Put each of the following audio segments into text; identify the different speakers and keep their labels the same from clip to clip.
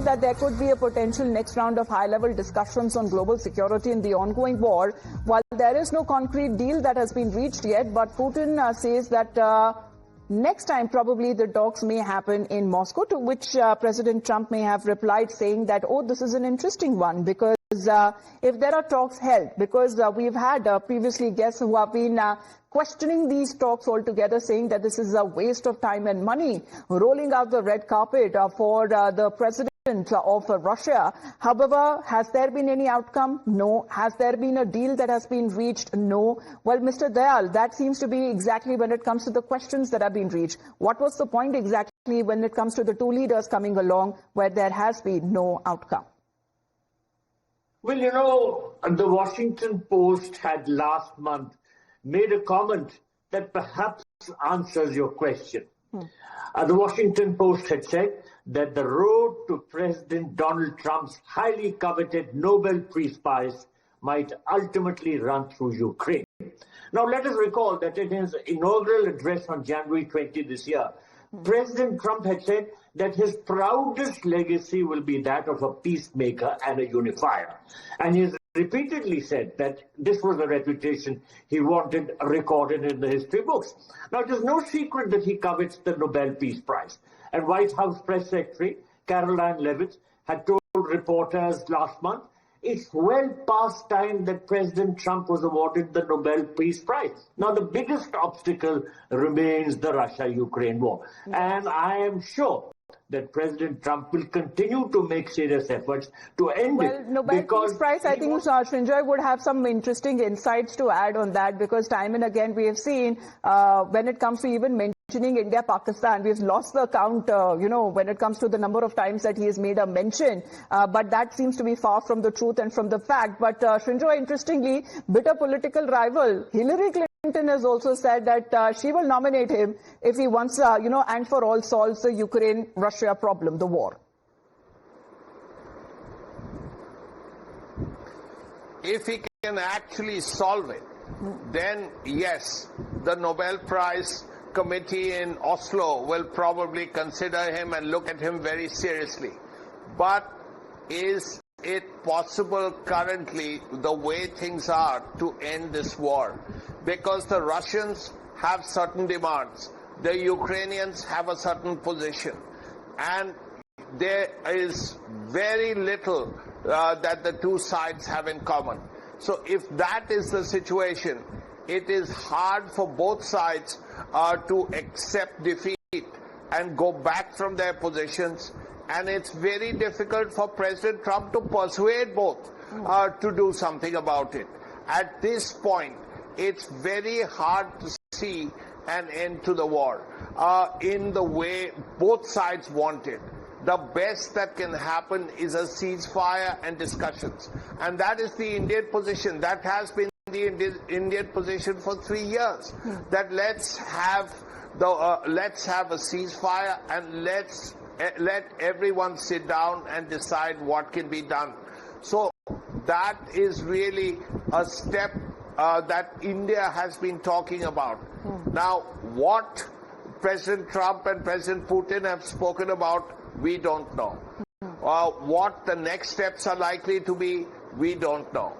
Speaker 1: that there could be a potential next round of high-level discussions on global security in the ongoing war. While there is no concrete deal that has been reached yet, but Putin says that next time probably the talks may happen in Moscow, to which President Trump may have replied saying that, oh, this is an interesting one, because if there are talks held, because we've had previously guests who have been questioning these talks altogether, saying that this is a waste of time and money, rolling out the red carpet for the president of Russia. However, has there been any outcome? No. Has there been a deal that has been reached? No. Well, Mr. Dayal, that seems to be exactly when it comes to the questions that have been reached. What was the point exactly when it comes to the two leaders coming along where there has been no outcome?
Speaker 2: Well, you know, the Washington Post had last month made a comment that perhaps answers your question. The Washington Post had said that the road to President Donald Trump's highly coveted Nobel Peace Prize might ultimately run through Ukraine. Now, let us recall that in his inaugural address on January 20 this year, President Trump had said that his proudest legacy will be that of a peacemaker and a unifier. And he has repeatedly said that this was a reputation he wanted recorded in the history books. Now, it is no secret that he covets the Nobel Peace Prize. And White House Press Secretary Caroline Leavitt had told reporters last month it's well past time that President Trump was awarded the Nobel Peace Prize. Now, the biggest obstacle remains the Russia-Ukraine war. Yes. And I am sure that President Trump will continue to make serious efforts to end it.
Speaker 1: Well, Nobel Peace Prize, I think Srinjoy would have some interesting insights to add on that, because time and again we have seen when it comes to even mentioning India, Pakistan, we've lost the count, when it comes to the number of times that he has made a mention. But that seems to be far from the truth and from the fact. But Srinjoy, interestingly, bitter political rival Hillary Clinton has also said that she will nominate him if he wants, and for all solves the Ukraine-Russia problem, the war.
Speaker 3: If he can actually solve it, then yes, the Nobel Prize Committee in Oslo will probably consider him and look at him very seriously. But is it possible currently, the way things are, to end this war? Because the Russians have certain demands, the Ukrainians have a certain position, and there is very little that the two sides have in common. So if that is the situation, it is hard for both sides to accept defeat and go back from their positions, and it's very difficult for President Trump to persuade both to do something about it. At this point, it's very hard to see an end to the war in the way both sides want it. The best that can happen is a ceasefire and discussions, and that is the Indian position. That has been the Indian position for 3 years. That let's have a ceasefire and let everyone sit down and decide what can be done. So that is really a step that India has been talking about. Now, what President Trump and President Putin have spoken about, we don't know. What the next steps are likely to be, we don't know.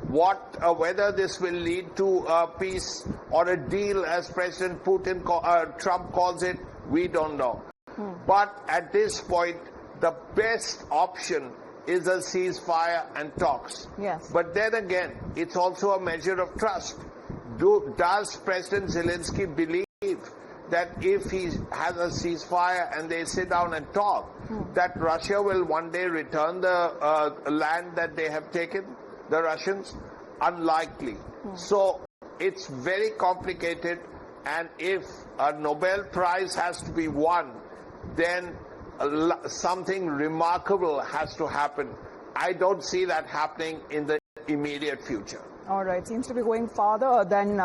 Speaker 3: Whether this will lead to peace or a deal, as President Trump calls it, we don't know. But at this point, the best option is a ceasefire and talks.
Speaker 1: Yes.
Speaker 3: But then again, it's also a measure of trust. Does President Zelensky believe that if he has a ceasefire and they sit down and talk, that Russia will one day return the land that they have taken, the Russians? Unlikely. So it's very complicated, and if a Nobel Prize has to be won, then something remarkable has to happen. I don't see that happening in the immediate future.
Speaker 1: All right. Seems to be going farther than,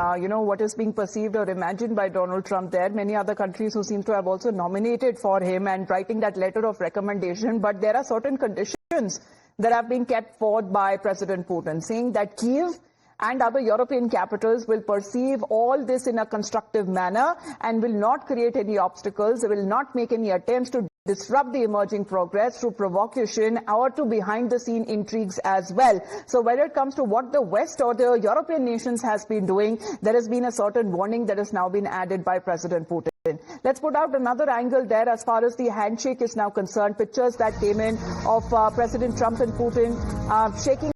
Speaker 1: what is being perceived or imagined by Donald Trump there. Many other countries who seem to have also nominated for him and writing that letter of recommendation. But there are certain conditions that have been kept forth by President Putin, saying that Kyiv and other European capitals will perceive all this in a constructive manner and will not create any obstacles, will not make any attempts to disrupt the emerging progress through provocation or to behind-the-scene intrigues as well. So whether it comes to what the West or the European nations has been doing, there has been a certain warning that has now been added by President Putin. Let's put out another angle there as far as the handshake is now concerned. Pictures that came in of President Trump and Putin shaking